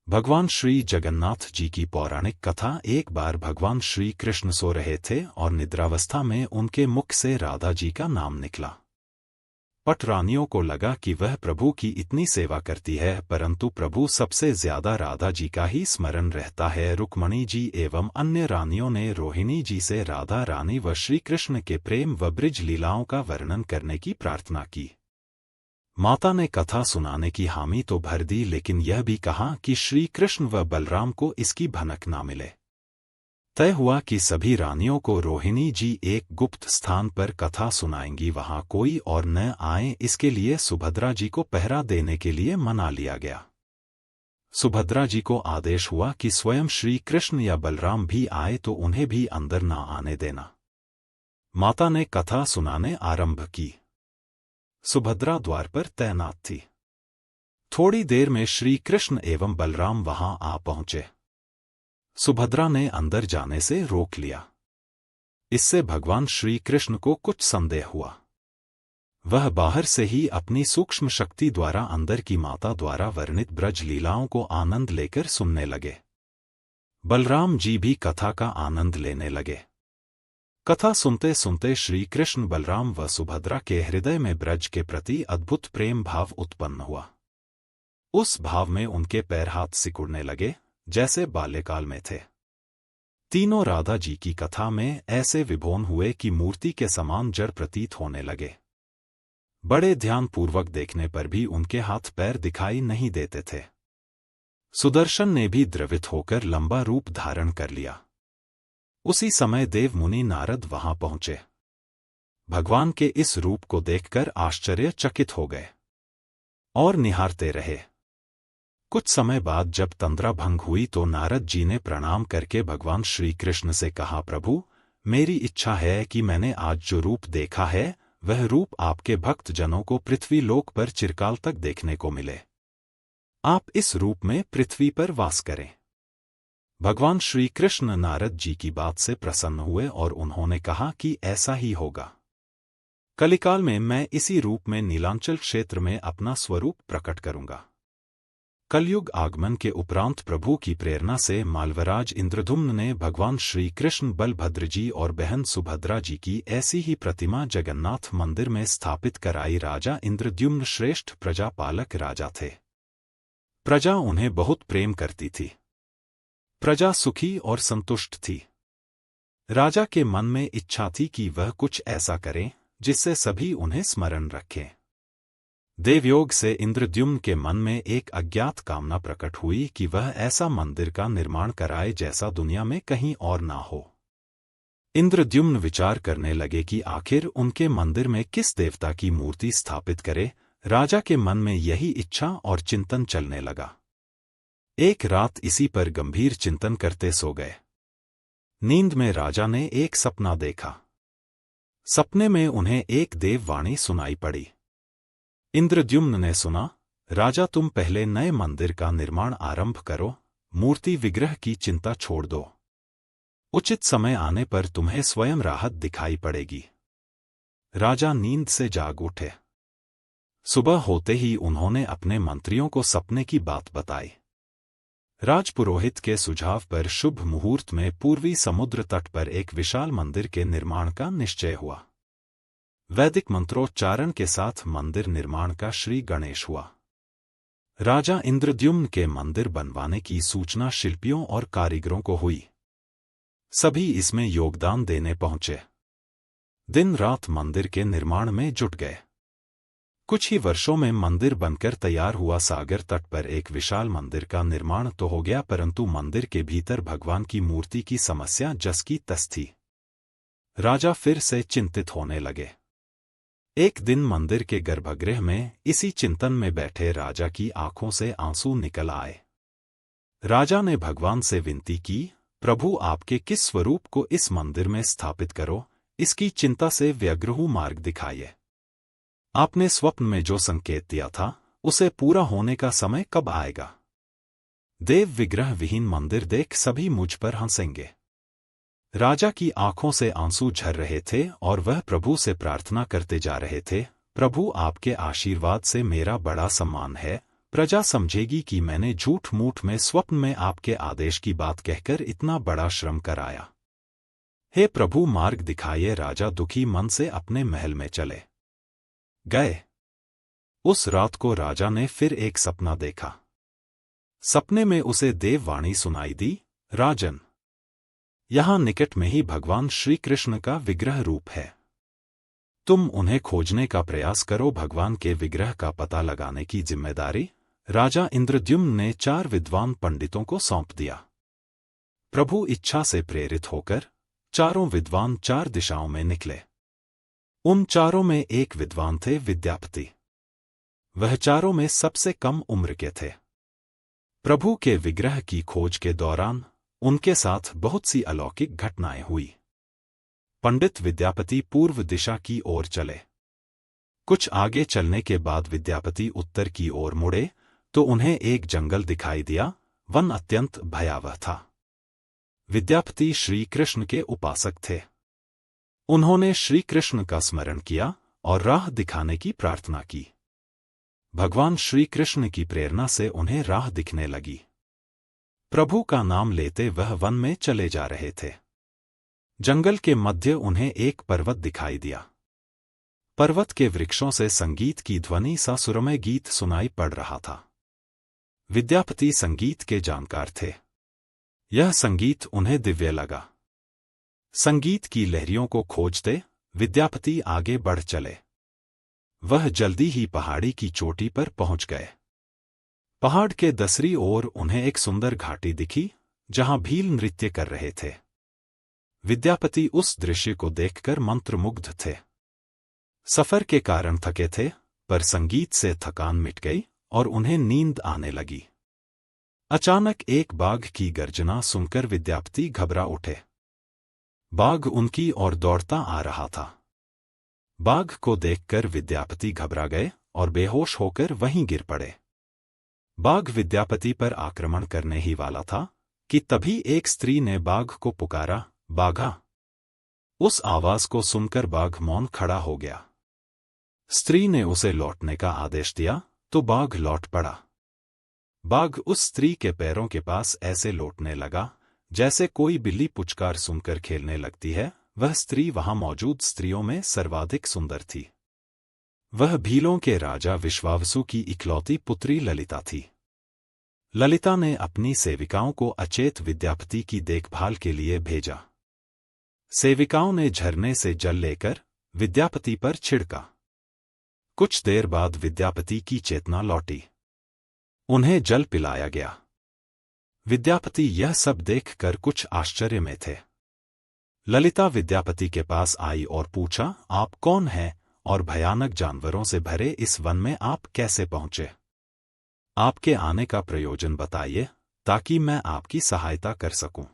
भगवान श्री जगन्नाथ जी की पौराणिक कथा। एक बार भगवान श्री कृष्ण सो रहे थे और निद्रावस्था में उनके मुख से राधा जी का नाम निकला। पट रानियों को लगा कि वह प्रभु की इतनी सेवा करती है, परंतु प्रभु सबसे ज्यादा राधा जी का ही स्मरण रहता है। रुक्मणी जी एवं अन्य रानियों ने रोहिणी जी से राधा रानी व श्री कृष्ण के प्रेम व ब्रिज लीलाओं का वर्णन करने की प्रार्थना की। माता ने कथा सुनाने की हामी तो भर दी, लेकिन यह भी कहा कि श्री कृष्ण व बलराम को इसकी भनक ना मिले। तय हुआ कि सभी रानियों को रोहिणी जी एक गुप्त स्थान पर कथा सुनाएंगी, वहां कोई और न आए, इसके लिए सुभद्रा जी को पहरा देने के लिए मना लिया गया। सुभद्रा जी को आदेश हुआ कि स्वयं श्री कृष्ण या बलराम भी आए तो उन्हें भी अंदर ना आने देना। माता ने कथा सुनाने आरंभ की। सुभद्रा द्वार पर तैनात थी। थोड़ी देर में श्री कृष्ण एवं बलराम वहां आ पहुंचे। सुभद्रा ने अंदर जाने से रोक लिया। इससे भगवान श्री कृष्ण को कुछ संदेह हुआ। वह बाहर से ही अपनी सूक्ष्म शक्ति द्वारा अंदर की माता द्वारा वर्णित ब्रज लीलाओं को आनंद लेकर सुनने लगे। बलराम जी भी कथा का आनंद लेने लगे। कथा सुनते सुनते श्री कृष्ण, बलराम व सुभद्रा के हृदय में ब्रज के प्रति अद्भुत प्रेम भाव उत्पन्न हुआ। उस भाव में उनके पैर हाथ सिकुड़ने लगे, जैसे बाल्यकाल में थे। तीनों राधा जी की कथा में ऐसे विभोर हुए कि मूर्ति के समान जड़ प्रतीत होने लगे। बड़े ध्यानपूर्वक देखने पर भी उनके हाथ पैर दिखाई नहीं देते थे। सुदर्शन ने भी द्रवित होकर लंबा रूप धारण कर लिया। उसी समय देव मुनि नारद वहां पहुंचे। भगवान के इस रूप को देखकर आश्चर्यचकित हो गए और निहारते रहे। कुछ समय बाद जब तंद्रा भंग हुई तो नारद जी ने प्रणाम करके भगवान श्री कृष्ण से कहा, प्रभु, मेरी इच्छा है कि मैंने आज जो रूप देखा है वह रूप आपके भक्त जनों को पृथ्वी लोक पर चिरकाल तक देखने को मिले। आप इस रूप में पृथ्वी पर वास करें। भगवान श्री कृष्ण नारद जी की बात से प्रसन्न हुए और उन्होंने कहा कि ऐसा ही होगा। कलिकाल में मैं इसी रूप में नीलांचल क्षेत्र में अपना स्वरूप प्रकट करूंगा। कलयुग आगमन के उपरांत प्रभु की प्रेरणा से मालवराज इंद्रद्युम्न ने भगवान श्री कृष्ण, बलभद्र जी और बहन सुभद्रा जी की ऐसी ही प्रतिमा जगन्नाथ मंदिर में स्थापित कराई। राजा इंद्रद्युम्न श्रेष्ठ प्रजापालक राजा थे। प्रजा उन्हें बहुत प्रेम करती थी। प्रजा सुखी और संतुष्ट थी। राजा के मन में इच्छा थी कि वह कुछ ऐसा करें जिससे सभी उन्हें स्मरण रखें। देवयोग से इंद्रद्युम्न के मन में एक अज्ञात कामना प्रकट हुई कि वह ऐसा मंदिर का निर्माण कराए जैसा दुनिया में कहीं और ना हो। इंद्रद्युम्न विचार करने लगे कि आखिर उनके मंदिर में किस देवता की मूर्ति स्थापित करे। राजा के मन में यही इच्छा और चिंतन चलने लगा। एक रात इसी पर गंभीर चिंतन करते सो गए। नींद में राजा ने एक सपना देखा। सपने में उन्हें एक देववाणी सुनाई पड़ी। इंद्रद्युम्न ने सुना, राजा, तुम पहले नए मंदिर का निर्माण आरंभ करो, मूर्ति विग्रह की चिंता छोड़ दो। उचित समय आने पर तुम्हें स्वयं राहत दिखाई पड़ेगी। राजा नींद से जाग उठे। सुबह होते ही उन्होंने अपने मंत्रियों को सपने की बात बताई। राजपुरोहित के सुझाव पर शुभ मुहूर्त में पूर्वी समुद्र तट पर एक विशाल मंदिर के निर्माण का निश्चय हुआ। वैदिक मंत्रोच्चारण के साथ मंदिर निर्माण का श्री गणेश हुआ। राजा इंद्रद्युम्न के मंदिर बनवाने की सूचना शिल्पियों और कारीगरों को हुई। सभी इसमें योगदान देने पहुंचे। दिन रात मंदिर के निर्माण में जुट गए। कुछ ही वर्षों में मंदिर बनकर तैयार हुआ। सागर तट पर एक विशाल मंदिर का निर्माण तो हो गया, परंतु मंदिर के भीतर भगवान की मूर्ति की समस्या जस की तस थी। राजा फिर से चिंतित होने लगे। एक दिन मंदिर के गर्भगृह में इसी चिंतन में बैठे राजा की आंखों से आंसू निकल आए। राजा ने भगवान से विनती की, प्रभु, आपके किस स्वरूप को इस मंदिर में स्थापित करो, इसकी चिंता से व्यग्र हूं, मार्ग दिखाइए। आपने स्वप्न में जो संकेत दिया था उसे पूरा होने का समय कब आएगा? देव विग्रह विहीन मंदिर देख सभी मुझ पर हंसेंगे। राजा की आंखों से आंसू झर रहे थे और वह प्रभु से प्रार्थना करते जा रहे थे, प्रभु, आपके आशीर्वाद से मेरा बड़ा सम्मान है, प्रजा समझेगी कि मैंने झूठ मूठ में स्वप्न में आपके आदेश की बात कहकर इतना बड़ा श्रम कराया। हे प्रभु, मार्ग दिखाइए। राजा दुखी मन से अपने महल में चले गए। उस रात को राजा ने फिर एक सपना देखा। सपने में उसे देववाणी सुनाई दी, राजन, यहां निकट में ही भगवान श्री कृष्ण का विग्रह रूप है। तुम उन्हें खोजने का प्रयास करो। भगवान के विग्रह का पता लगाने की जिम्मेदारी राजा इंद्रद्युम्न ने 4 विद्वान पंडितों को सौंप दिया। प्रभु इच्छा से प्रेरित होकर चारों विद्वान 4 दिशाओं में निकले। उन चारों में एक विद्वान थे विद्यापति। वह चारों में सबसे कम उम्र के थे। प्रभु के विग्रह की खोज के दौरान उनके साथ बहुत सी अलौकिक घटनाएं हुई। पंडित विद्यापति पूर्व दिशा की ओर चले। कुछ आगे चलने के बाद विद्यापति उत्तर की ओर मुड़े तो उन्हें एक जंगल दिखाई दिया। वन अत्यंत भयावह था। विद्यापति श्री कृष्ण के उपासक थे। उन्होंने श्री कृष्ण का स्मरण किया और राह दिखाने की प्रार्थना की। भगवान श्री कृष्ण की प्रेरणा से उन्हें राह दिखने लगी। प्रभु का नाम लेते वह वन में चले जा रहे थे। जंगल के मध्य उन्हें एक पर्वत दिखाई दिया। पर्वत के वृक्षों से संगीत की ध्वनि सा सुरमय गीत सुनाई पड़ रहा था। विद्यापति संगीत के जानकार थे। यह संगीत उन्हें दिव्य लगा। संगीत की लहरियों को खोजते विद्यापति आगे बढ़ चले। वह जल्दी ही पहाड़ी की चोटी पर पहुंच गए। पहाड़ के दूसरी ओर उन्हें एक सुंदर घाटी दिखी जहां भील नृत्य कर रहे थे। विद्यापति उस दृश्य को देखकर मंत्रमुग्ध थे। सफर के कारण थके थे, पर संगीत से थकान मिट गई और उन्हें नींद आने लगी। अचानक एक बाघ की गर्जना सुनकर विद्यापति घबरा उठे। बाघ उनकी ओर दौड़ता आ रहा था। बाघ को देखकर विद्यापति घबरा गए और बेहोश होकर वहीं गिर पड़े। बाघ विद्यापति पर आक्रमण करने ही वाला था कि तभी एक स्त्री ने बाघ को पुकारा, बाघा। उस आवाज को सुनकर बाघ मौन खड़ा हो गया। स्त्री ने उसे लौटने का आदेश दिया तो बाघ लौट पड़ा। बाघ उस स्त्री के पैरों के पास ऐसे लौटने लगा जैसे कोई बिल्ली पुचकार सुनकर खेलने लगती है। वह स्त्री वहां मौजूद स्त्रियों में सर्वाधिक सुंदर थी। वह भीलों के राजा विश्वावसु की इकलौती पुत्री ललिता थी। ललिता ने अपनी सेविकाओं को अचेत विद्यापति की देखभाल के लिए भेजा। सेविकाओं ने झरने से जल लेकर विद्यापति पर छिड़का। कुछ देर बाद विद्यापति की चेतना लौटी। उन्हें जल पिलाया गया। विद्यापति यह सब देखकर कुछ आश्चर्य में थे। ललिता विद्यापति के पास आई और पूछा, आप कौन हैं और भयानक जानवरों से भरे इस वन में आप कैसे पहुंचे? आपके आने का प्रयोजन बताइए ताकि मैं आपकी सहायता कर सकूं।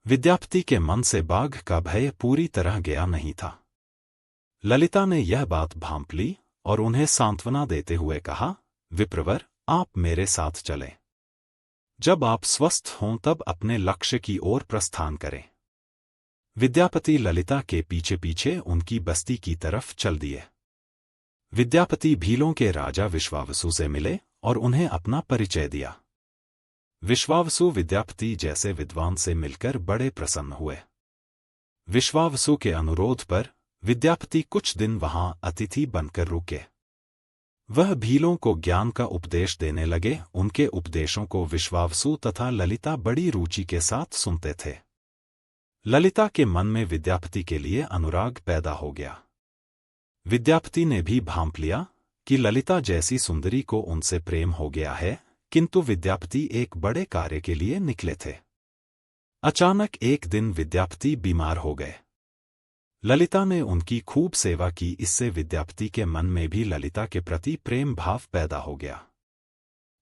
विद्यापति के मन से बाघ का भय पूरी तरह गया नहीं था। ललिता ने यह बात भांप ली और उन्हें सांत्वना देते हुए कहा, विप्रवर, आप मेरे साथ चलें। जब आप स्वस्थ हों तब अपने लक्ष्य की ओर प्रस्थान करें। विद्यापति ललिता के पीछे पीछे उनकी बस्ती की तरफ चल दिए। विद्यापति भीलों के राजा विश्वावसु से मिले और उन्हें अपना परिचय दिया। विश्वावसु विद्यापति जैसे विद्वान से मिलकर बड़े प्रसन्न हुए। विश्वावसु के अनुरोध पर विद्यापति कुछ दिन वहां अतिथि बनकर रुके। वह भीलों को ज्ञान का उपदेश देने लगे। उनके उपदेशों को विश्वावसु तथा ललिता बड़ी रुचि के साथ सुनते थे। ललिता के मन में विद्यापति के लिए अनुराग पैदा हो गया। विद्यापति ने भी भांप लिया कि ललिता जैसी सुंदरी को उनसे प्रेम हो गया है, किंतु विद्यापति एक बड़े कार्य के लिए निकले थे। अचानक एक दिन विद्यापति बीमार हो गए। ललिता ने उनकी खूब सेवा की। इससे विद्यापति के मन में भी ललिता के प्रति प्रेम भाव पैदा हो गया।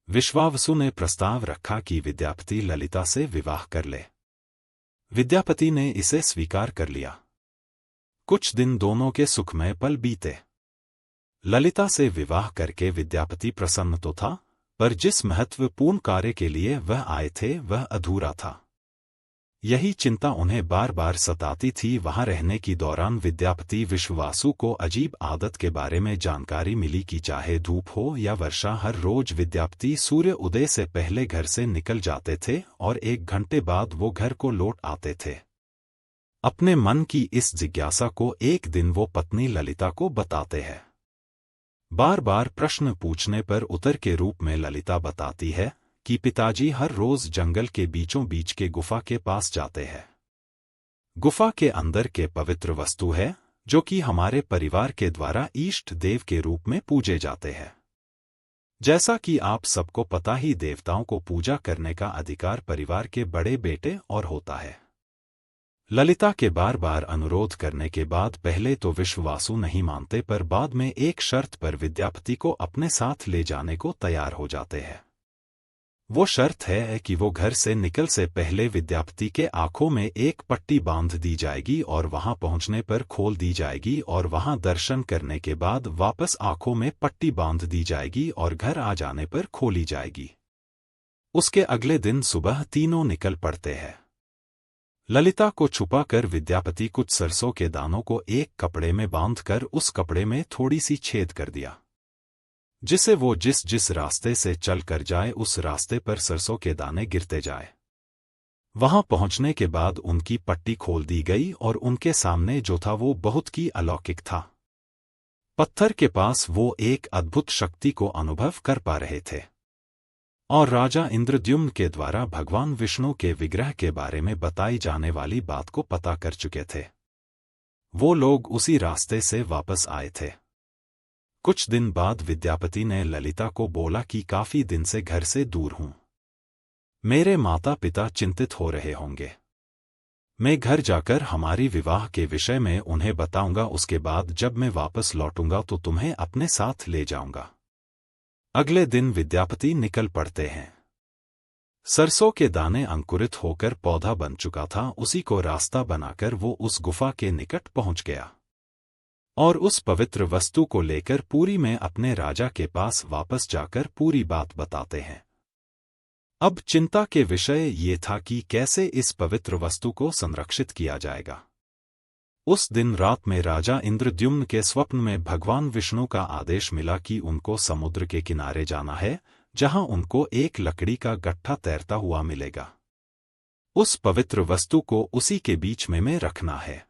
विश्वावसु ने प्रस्ताव रखा कि विद्यापति ललिता से विवाह कर ले। विद्यापति ने इसे स्वीकार कर लिया। कुछ दिन दोनों के सुखमय पल बीते। ललिता से विवाह करके विद्यापति प्रसन्न तो था, पर जिस महत्वपूर्ण कार्य के लिए वह आए थे वह अधूरा था। यही चिंता उन्हें बार बार सताती थी। वहां रहने की दौरान विद्यापति विश्ववासु को अजीब आदत के बारे में जानकारी मिली कि चाहे धूप हो या वर्षा, हर रोज विद्यापति सूर्य उदय से पहले घर से निकल जाते थे और 1 घंटे बाद वो घर को लौट आते थे। अपने मन की इस जिज्ञासा को एक दिन वो पत्नी ललिता को बताते हैं। बार बार प्रश्न पूछने पर उत्तर के रूप में ललिता बताती है कि पिताजी हर रोज जंगल के बीचों बीच के गुफा के पास जाते हैं। गुफा के अंदर के पवित्र वस्तु है जो कि हमारे परिवार के द्वारा इष्ट देव के रूप में पूजे जाते हैं। जैसा कि आप सबको पता ही, देवताओं को पूजा करने का अधिकार परिवार के बड़े बेटे और होता है। ललिता के बार बार अनुरोध करने के बाद पहले तो विश्ववासु नहीं मानते, पर बाद में एक शर्त पर विद्यापति को अपने साथ ले जाने को तैयार हो जाते हैं। वो शर्त है कि वो घर से निकल से पहले विद्यापति के आंखों में एक पट्टी बांध दी जाएगी और वहां पहुंचने पर खोल दी जाएगी, और वहां दर्शन करने के बाद वापस आंखों में पट्टी बांध दी जाएगी और घर आ जाने पर खोली जाएगी। उसके अगले दिन सुबह तीनों निकल पड़ते हैं। ललिता को छुपाकर विद्यापति कुछ सरसों के दानों को एक कपड़े में बांधकर उस कपड़े में थोड़ी सी छेद कर दिया, जिसे वो जिस जिस रास्ते से चल कर जाए उस रास्ते पर सरसों के दाने गिरते जाए। वहां पहुंचने के बाद उनकी पट्टी खोल दी गई और उनके सामने जो था वो बहुत की अलौकिक था। पत्थर के पास वो एक अद्भुत शक्ति को अनुभव कर पा रहे थे और राजा इंद्रद्युम्न के द्वारा भगवान विष्णु के विग्रह के बारे में बताई जाने वाली बात को पता कर चुके थे। वो लोग उसी रास्ते से वापस आए थे। कुछ दिन बाद विद्यापति ने ललिता को बोला कि काफी दिन से घर से दूर हूं। मेरे माता पिता चिंतित हो रहे होंगे। मैं घर जाकर हमारी विवाह के विषय में उन्हें बताऊंगा। उसके बाद जब मैं वापस लौटूंगा तो तुम्हें अपने साथ ले जाऊंगा। अगले दिन विद्यापति निकल पड़ते हैं। सरसों के दाने अंकुरित होकर पौधा बन चुका था, उसी को रास्ता बनाकर वो उस गुफा के निकट पहुंच गया और उस पवित्र वस्तु को लेकर पुरी में अपने राजा के पास वापस जाकर पूरी बात बताते हैं। अब चिंता के विषय ये था कि कैसे इस पवित्र वस्तु को संरक्षित किया जाएगा। उस दिन रात में राजा इंद्रद्युम्न के स्वप्न में भगवान विष्णु का आदेश मिला कि उनको समुद्र के किनारे जाना है, जहां उनको एक लकड़ी का गट्ठा तैरता हुआ मिलेगा। उस पवित्र वस्तु को उसी के बीच में रखना है।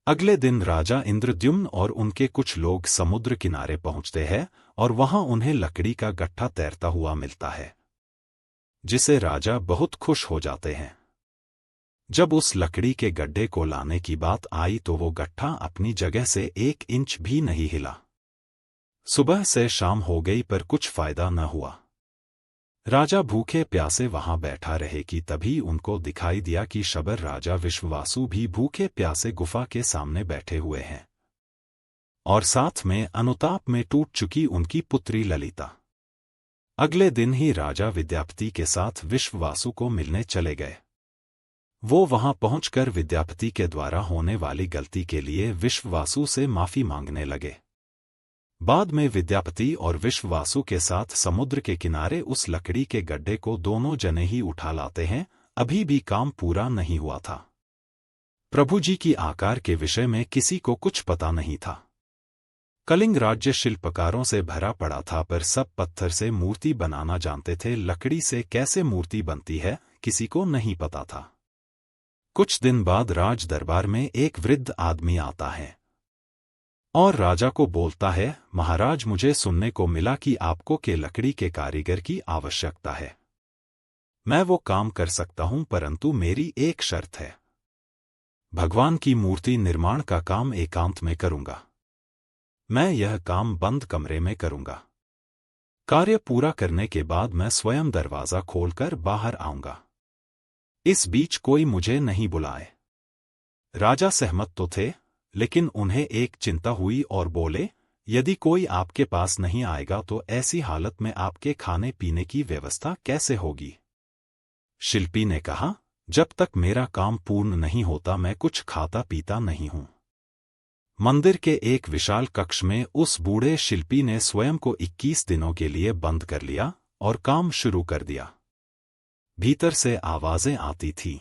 अगले दिन राजा इंद्रद्युम्न और उनके कुछ लोग समुद्र किनारे पहुंचते हैं और वहां उन्हें लकड़ी का गट्ठा तैरता हुआ मिलता है, जिसे राजा बहुत खुश हो जाते हैं। जब उस लकड़ी के गड्ढे को लाने की बात आई तो वो गट्ठा अपनी जगह से 1 इंच भी नहीं हिला। सुबह से शाम हो गई पर कुछ फायदा न हुआ। राजा भूखे प्यासे वहां बैठा रहे कि तभी उनको दिखाई दिया कि शबर राजा विश्ववासु भी भूखे प्यासे गुफा के सामने बैठे हुए हैं और साथ में अनुताप में टूट चुकी उनकी पुत्री ललिता। अगले दिन ही राजा विद्यापति के साथ विश्ववासु को मिलने चले गए। वो वहां पहुंचकर विद्यापति के द्वारा होने वाली गलती के लिए विश्ववासु से माफी मांगने लगे। बाद में विद्यापति और विश्ववासु के साथ समुद्र के किनारे उस लकड़ी के गड्ढे को दोनों जने ही उठा लाते हैं। अभी भी काम पूरा नहीं हुआ था। प्रभु जी की आकार के विषय में किसी को कुछ पता नहीं था। कलिंग राज्य शिल्पकारों से भरा पड़ा था, पर सब पत्थर से मूर्ति बनाना जानते थे। लकड़ी से कैसे मूर्ति बनती है किसी को नहीं पता था। कुछ दिन बाद राज दरबार में एक वृद्ध आदमी आता है और राजा को बोलता है, महाराज, मुझे सुनने को मिला कि आपको के लकड़ी के कारीगर की आवश्यकता है। मैं वो काम कर सकता हूं, परंतु मेरी एक शर्त है। भगवान की मूर्ति निर्माण का काम एकांत में करूंगा। मैं यह काम बंद कमरे में करूंगा। कार्य पूरा करने के बाद मैं स्वयं दरवाजा खोलकर बाहर आऊंगा। इस बीच कोई मुझे नहीं बुलाए। राजा सहमत तो थे, लेकिन उन्हें एक चिंता हुई और बोले, यदि कोई आपके पास नहीं आएगा तो ऐसी हालत में आपके खाने पीने की व्यवस्था कैसे होगी? शिल्पी ने कहा, जब तक मेरा काम पूर्ण नहीं होता मैं कुछ खाता पीता नहीं हूं। मंदिर के एक विशाल कक्ष में उस बूढ़े शिल्पी ने स्वयं को 21 दिनों के लिए बंद कर लिया और काम शुरू कर दिया। भीतर से आवाजें आती थी।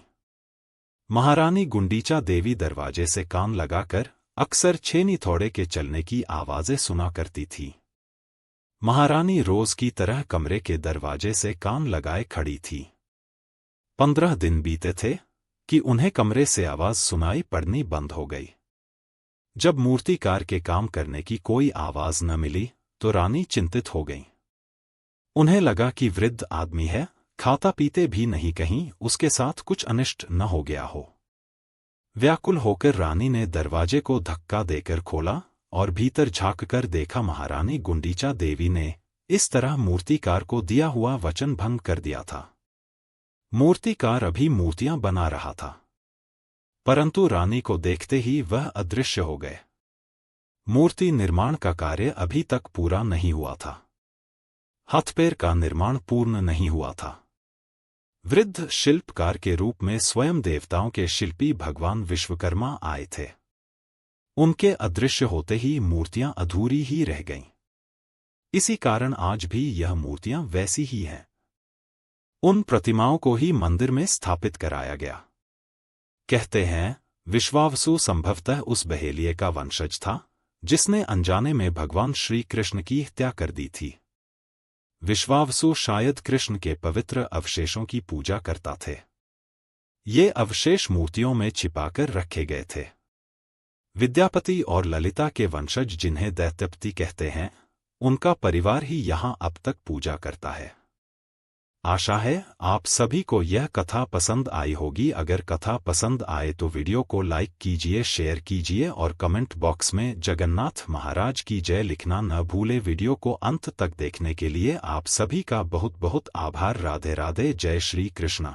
महारानी गुंडीचा देवी दरवाजे से कान लगाकर अक्सर छेनी थोड़े के चलने की आवाजें सुना करती थी। महारानी रोज की तरह कमरे के दरवाजे से कान लगाए खड़ी थी। 15 दिन बीते थे कि उन्हें कमरे से आवाज सुनाई पड़नी बंद हो गई। जब मूर्तिकार के काम करने की कोई आवाज न मिली तो रानी चिंतित हो गई। उन्हें लगा कि वृद्ध आदमी है, खाता पीते भी नहीं, कहीं उसके साथ कुछ अनिष्ट न हो गया हो। व्याकुल होकर रानी ने दरवाजे को धक्का देकर खोला और भीतर झांककर देखा महारानी गुंडीचा देवी ने इस तरह मूर्तिकार को दिया हुआ वचन भंग कर दिया था। मूर्तिकार अभी मूर्तियां बना रहा था, परंतु रानी को देखते ही वह अदृश्य हो गए। मूर्ति निर्माण का कार्य अभी तक पूरा नहीं हुआ था। हथपेर का निर्माण पूर्ण नहीं हुआ था। वृद्ध शिल्पकार के रूप में स्वयं देवताओं के शिल्पी भगवान विश्वकर्मा आए थे। उनके अदृश्य होते ही मूर्तियां अधूरी ही रह गईं। इसी कारण आज भी यह मूर्तियां वैसी ही हैं। उन प्रतिमाओं को ही मंदिर में स्थापित कराया गया। कहते हैं विश्वावसु संभवतः उस बहेलिये का वंशज था जिसने अनजाने में भगवान श्री कृष्ण की हत्या कर दी थी। विश्वावसु शायद कृष्ण के पवित्र अवशेषों की पूजा करता थे। ये अवशेष मूर्तियों में छिपाकर रखे गए थे। विद्यापति और ललिता के वंशज जिन्हें दैत्यपति कहते हैं, उनका परिवार ही यहां अब तक पूजा करता है। आशा है आप सभी को यह कथा पसंद आई होगी। अगर कथा पसंद आए तो वीडियो को लाइक कीजिए, शेयर कीजिए और कमेंट बॉक्स में जगन्नाथ महाराज की जय लिखना न भूले। वीडियो को अंत तक देखने के लिए आप सभी का बहुत बहुत आभार। राधे राधे। जय श्री कृष्ण।